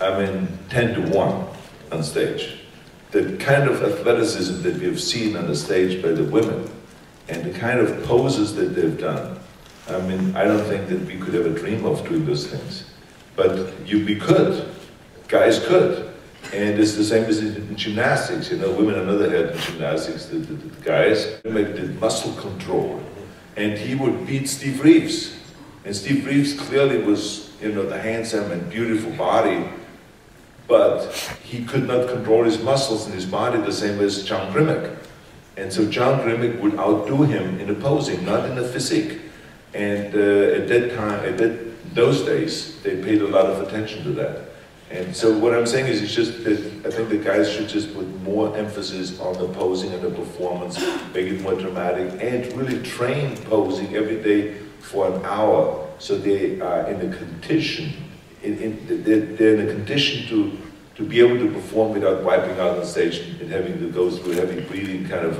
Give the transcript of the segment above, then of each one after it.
I mean, 10 to 1 on stage. The kind of athleticism that we have seen on the stage by the women, and the kind of poses that they've done, I mean, I don't think that we could ever dream of doing those things. But we could, guys could. And it's the same as in gymnastics, you know, women on the other hand in gymnastics, the guys did muscle control. And he would beat Steve Reeves. And Steve Reeves clearly was, you know, the handsome and beautiful body, but he could not control his muscles in his body the same as John Grimmick. And so John Grimmick would outdo him in the posing, not in the physique. And at that time, those days, they paid a lot of attention to that. And so what I'm saying is, it's just that I think the guys should just put more emphasis on the posing and the performance, make it more dramatic, and really train posing every day for an hour, so they are in a condition, they're in a condition to be able to perform without wiping out on stage and having to go through heavy breathing kind of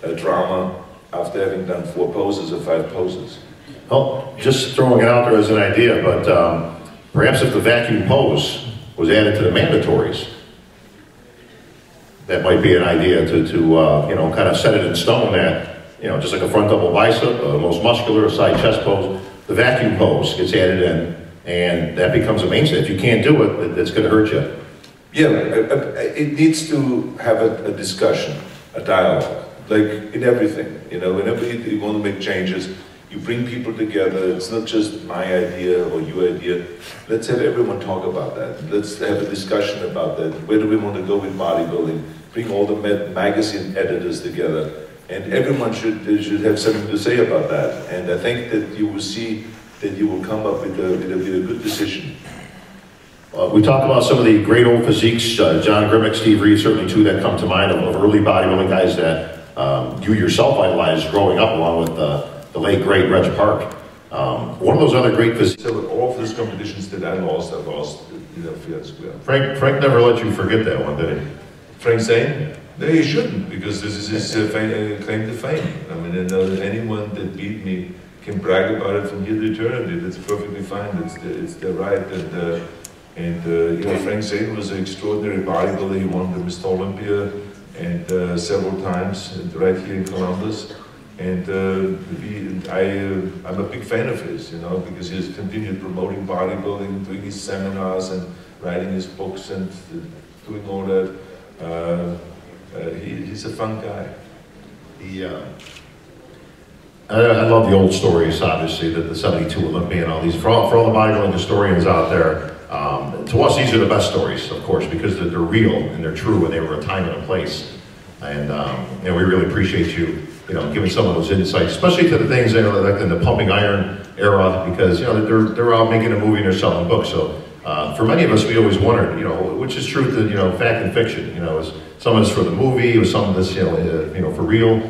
a drama after having done 4 poses or 5 poses. Well, just throwing it out there as an idea, but perhaps if the vacuum pose was added to the mandatories, that might be an idea to you know, kind of set it in stone that, you know, just like a front double bicep, the most muscular side chest pose, the vacuum pose gets added in, and that becomes a mainstay. If you can't do it, it's going to hurt you. Yeah, it needs to have a discussion, a dialogue, like in everything. You know, whenever you want to make changes, you bring people together. It's not just my idea or your idea. Let's have everyone talk about that. Let's have a discussion about that. Where do we want to go with bodybuilding? Bring all the magazine editors together. And everyone should have something to say about that. And I think that you will see that you will come up with a good decision. We talked about some of the great old physiques, John Grimmick, Steve Reeves, certainly two that come to mind of early bodybuilding guys that you yourself idolized growing up, along with the late great Reg Park. One of those other great physiques. So all of those competitions that I lost, you know, fair and square. Frank never let you forget that one, did he? Frank Zane? No, he shouldn't, because this is his claim to fame. I mean, I know that anyone that beat me can brag about it from here to eternity. That's perfectly fine. It's their right. And you know, Frank Zane was an extraordinary bodybuilder. He won the Mr. Olympia and several times right here in Columbus. And I'm a big fan of his, you know, because he has continued promoting bodybuilding, doing his seminars and writing his books and doing all that. He's a fun guy. I love the old stories, obviously, the 72 Olympia and all these. For all the bodybuilding historians out there, to us, these are the best stories, of course, because they're real and they're true, and they were a time and a place. And you know, we really appreciate you, giving some of those insights, especially to the things that are like in the pumping iron era, because they're all making a movie and they're selling books. So for many of us, we always wondered, which is truth, fact and fiction. Is some of this for the movie, or some of this, for real.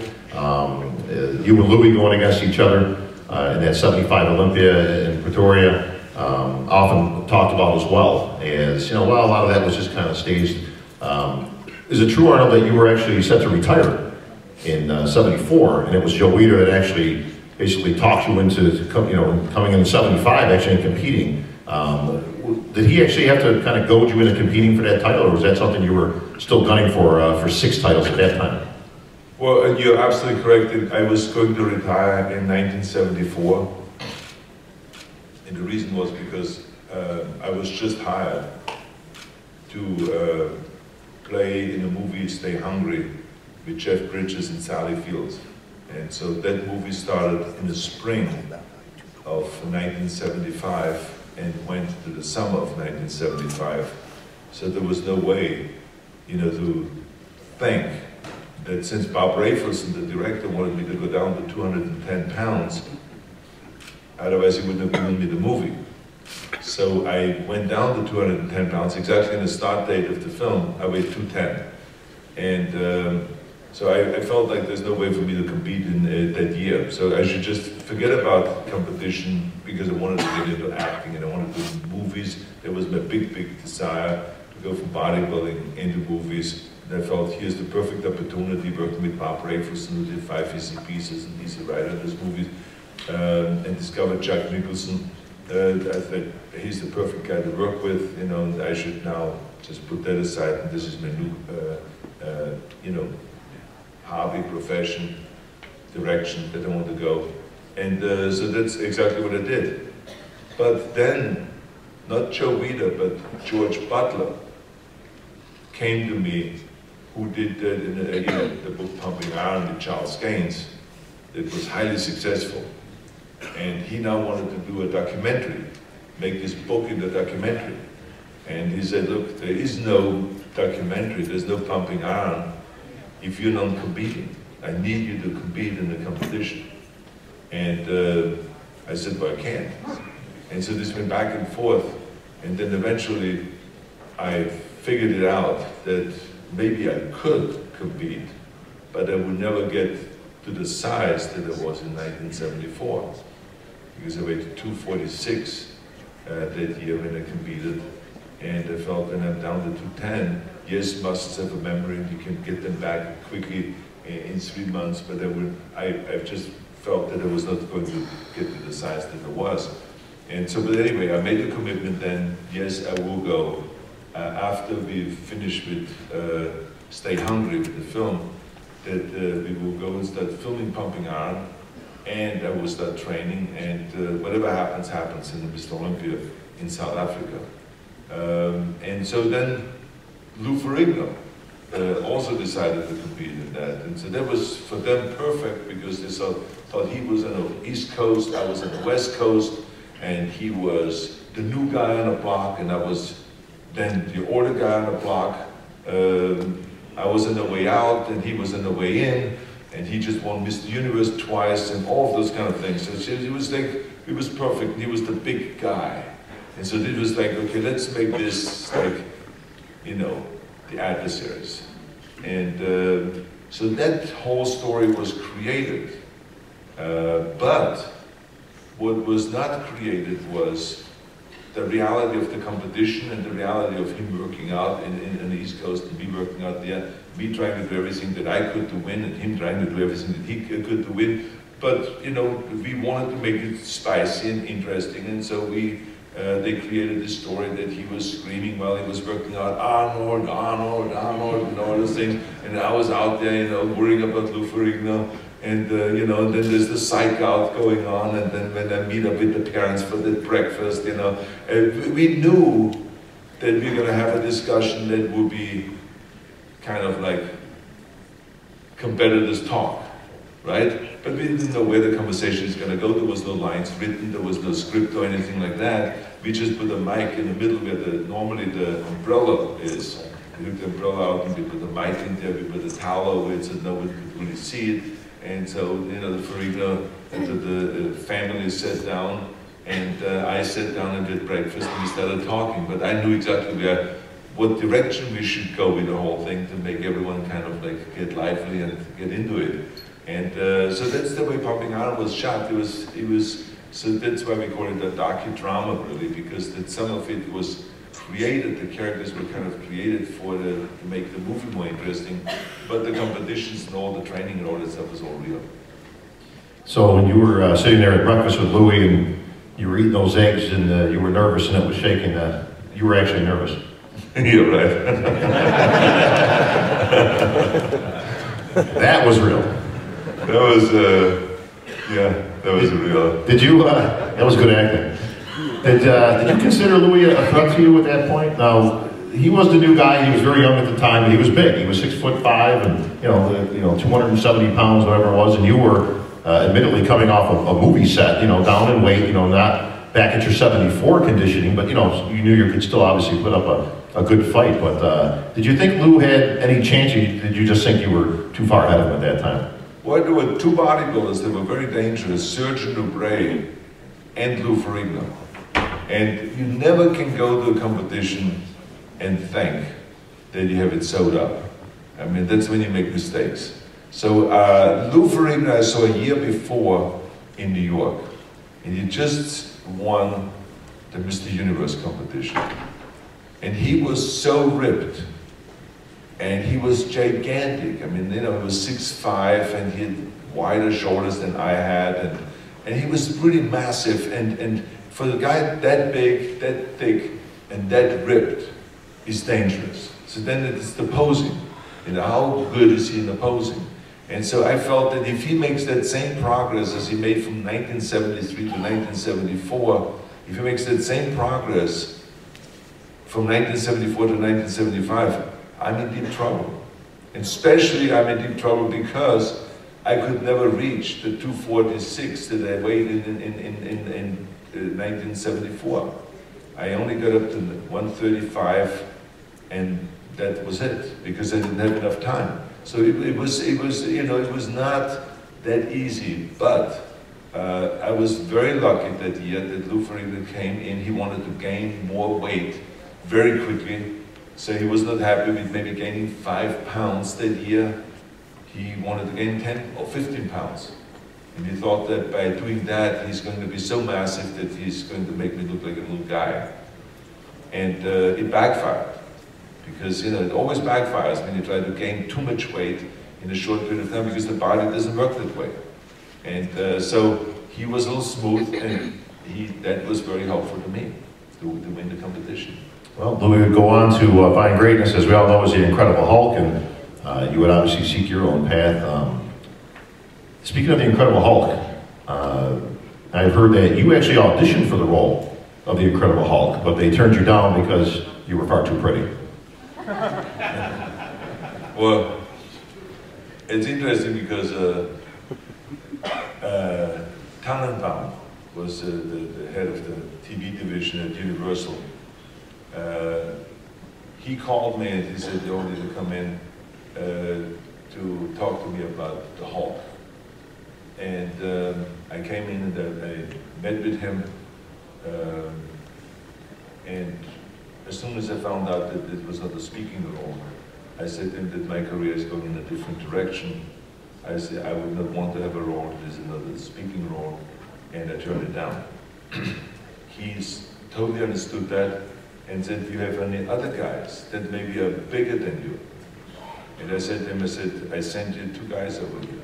You and Louis going against each other in that 75 Olympia in Pretoria, often talked about as well as, well, a lot of that was just kind of staged. Is it true, Arnold, that you were actually set to retire in 74, and it was Joe Weider that actually basically talked you into coming in 75 actually and competing? Did he actually have to kind of goad you into competing for that title, or was that something you were still gunning for 6 titles at that time? Well, you're absolutely correct. I was going to retire in 1974, and the reason was because I was just hired to play in the movie Stay Hungry with Jeff Bridges and Sally Fields. And so that movie started in the spring of 1975 and went to the summer of 1975. So there was no way, to think that since Bob Rafelson, the director, wanted me to go down to 210 pounds, otherwise he wouldn't have given me the movie. So I went down to 210 pounds, exactly on the start date of the film. I weighed 210. And so I felt like there's no way for me to compete in that year. So I should just forget about competition, because I wanted to get into acting and I wanted to do movies. That was my big desire, to go from bodybuilding into movies. And I felt here's the perfect opportunity, working with Bob Rafelson, who did 5 Easy Pieces and Easy Rider in those movies, and discovered Jack Nicholson, I think he's the perfect guy to work with, you know, and I should now just put that aside, and this is my new, you know, hobby, profession, direction that I want to go. And so that's exactly what I did. But then, not Joe Weider, but George Butler came to me, who did the book Pumping Iron with Charles Gaines. It was highly successful. And he now wanted to do a documentary, make this book into a documentary. And he said, look, there is no documentary, there's no Pumping Iron if you're not competing. I need you to compete in the competition. And I said, well, I can't. And so this went back and forth. And then eventually I figured it out that maybe I could compete, but I would never get to the size that I was in 1974. Because I weighed 246 that year when I competed. And I felt when I'm down to 210, yes, muscles have a memory and you can get them back quickly in 3 months, but I just felt that I was not going to get to the size that I was. And so, but anyway, I made a commitment then, yes, I will go. After we finish with Stay Hungry with the film, that we will go and start filming Pumping Iron, and I will start training, and whatever happens, happens in Mr. Olympia in South Africa. And so then Lou Ferrigno also decided to compete in that. And so that was for them perfect, because they thought he was on the East Coast, I was on the West Coast, and he was the new guy on the block, and I was then the older guy on the block. I was on the way out, and he was on the way in, and he just won Mr. Universe twice, and all of those kind of things. So it was like, it was perfect. He was the big guy. And so it was like, okay, let's make this like, you know, the adversaries. And so that whole story was created. But what was not created was the reality of the competition and the reality of him working out in the East Coast, and me working out there, me trying to do everything that I could to win, and him trying to do everything that he could to win. But, you know, we wanted to make it spicy and interesting, and so they created this story that he was screaming while he was working out, Arnold, Arnold, Arnold, and all those things. And I was out there, you know, worrying about Lou Ferrigno. And, you know, and then there's the psych out going on. And then when I meet up with the parents for the breakfast, you know, we knew that we were going to have a discussion that would be kind of like competitors talk, right? But we didn't know where the conversation is going to go. There was no lines written, there was no script or anything like that. We just put a mic in the middle where normally the umbrella is. We took the umbrella out and we put the mic in there, we put a towel over it so no one could really see it. And so, you know, the Ferrigno and the family sat down, and I sat down and did breakfast, and we started talking. But I knew exactly what direction we should go with the whole thing to make everyone kind of like get lively and get into it. And so that's the way Pumping Iron was shot. So that's why we call it a docudrama, really, because that some of it was created, the characters were kind of created to make the movie more interesting, but the competitions and all the training and all that stuff was all real. So when you were sitting there at breakfast with Louis and you were eating those eggs and you were nervous and it was shaking, you were actually nervous. Yeah, right. That was real. That was, yeah, that was real. Did you, that was good acting. Did you consider Louis a threat to you at that point? Now, he was the new guy. He was very young at the time, but he was big. He was 6'5", and you know, 270 pounds, whatever it was. And you were admittedly coming off of a movie set, you know, down in weight, you know, not back at your 74 conditioning, but you know, you knew you could still obviously put up a good fight. But did you think Lou had any chance? Or did you just think you were too far ahead of him at that time? Well, there were two bodybuilders that were very dangerous: Sergeant Nubray and Lou Ferrigno. And you never can go to a competition and think that you have it sewed up. I mean, that's when you make mistakes. So Lou Ferrigno I saw a year before in New York, and he just won the Mr. Universe competition. And he was so ripped, and he was gigantic. I mean, you know, he was 6'5", and he had wider shoulders than I had, and he was pretty massive, and for the guy that big, that thick, and that ripped is dangerous. So then it's the posing. You know, how good is he in the posing? And so I felt that if he makes that same progress as he made from 1973 to 1974, if he makes that same progress from 1974 to 1975, I'm in deep trouble. And especially I'm in deep trouble because I could never reach the 246 that I weighed in 1974. I only got up to 135, and that was it, because I didn't have enough time. So it was you know, it was not that easy, but I was very lucky that year that Lou Ferrigno came in. He wanted to gain more weight very quickly, so he was not happy with maybe gaining 5 pounds that year. He wanted to gain 10 or 15 pounds. And he thought that by doing that, he's going to be so massive that he's going to make me look like a little guy. And it backfired. Because, you know, it always backfires when you try to gain too much weight in a short period of time, because the body doesn't work that way. And so he was a little smooth, and that was very helpful to me to win the competition. Well, Louis would go on to find greatness, as we all know, as the Incredible Hulk, and you would obviously seek your own path. Speaking of the Incredible Hulk, I've heard that you actually auditioned for the role of the Incredible Hulk, but they turned you down because you were far too pretty. Well, it's interesting because Tannenbaum was the head of the TV division at Universal. He called me and he said they wanted to come in to talk to me about the Hulk. And I came in and I met with him, and as soon as I found out that it was not a speaking role, I said to him that my career is going in a different direction. I said I would not want to have a role that is another speaking role, and I turned it down. He's totally understood that and said, do you have any other guys that maybe are bigger than you? And I said to him, I sent you 2 guys over here.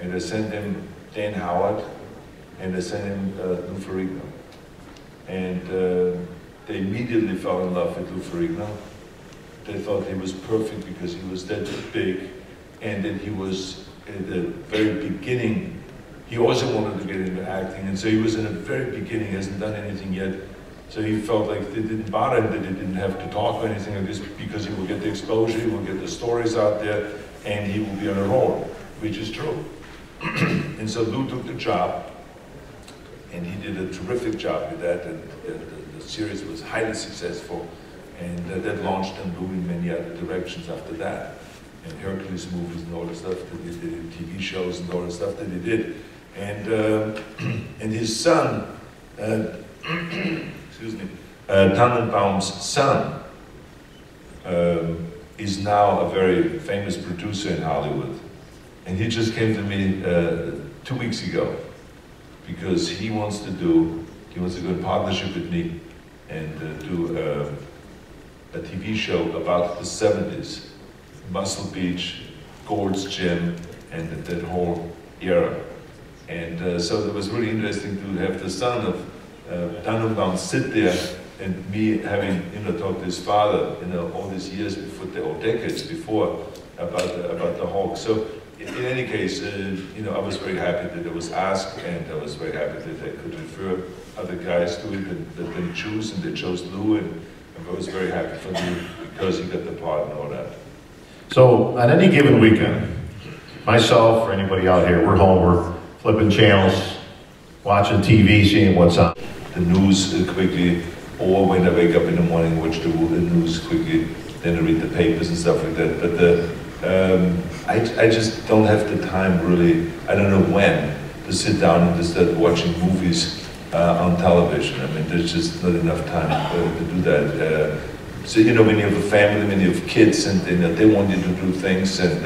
And I sent him Dan Howard, and I sent him Lou Ferrigno. And they immediately fell in love with Lou Ferrigno. They thought he was perfect because he was that big, and that he was at the very beginning. He also wanted to get into acting, and so he was in the very beginning, he hasn't done anything yet. So he felt like it didn't bother him that he didn't have to talk or anything like this, because he will get the exposure, he will get the stories out there, and he will be on a roll, which is true. And so Lou took the job, and he did a terrific job with that, and the series was highly successful, and that launched Lou in many other directions after that. And Hercules movies and all the stuff that he did, TV shows and all the stuff that he did. And his son, excuse me, Tannenbaum's son, is now a very famous producer in Hollywood. And he just came to me 2 weeks ago because he wants to go in partnership with me and do a TV show about the 70s, Muscle Beach, Gold's Gym, and that whole era. And so it was really interesting to have the son of Tannenbaum sit there, and me having talked to his father all these years before, or decades before, about the Hulk. So in any case, I was very happy that it was asked, and I was very happy that I could refer other guys to it, and that they choose, and they chose Lou, and I was very happy for Lou because he got the part and all that. So on any given weekend, myself or anybody out here, we're home, we're flipping channels, watching TV, seeing what's on. The news quickly, or when I wake up in the morning, watch the news quickly, then I read the papers and stuff like that. But I just don't have the time really, I don't know when, to sit down and to start watching movies on television. I mean, there's just not enough time to do that. So when you have a family, when you have kids, and they want you to do things, and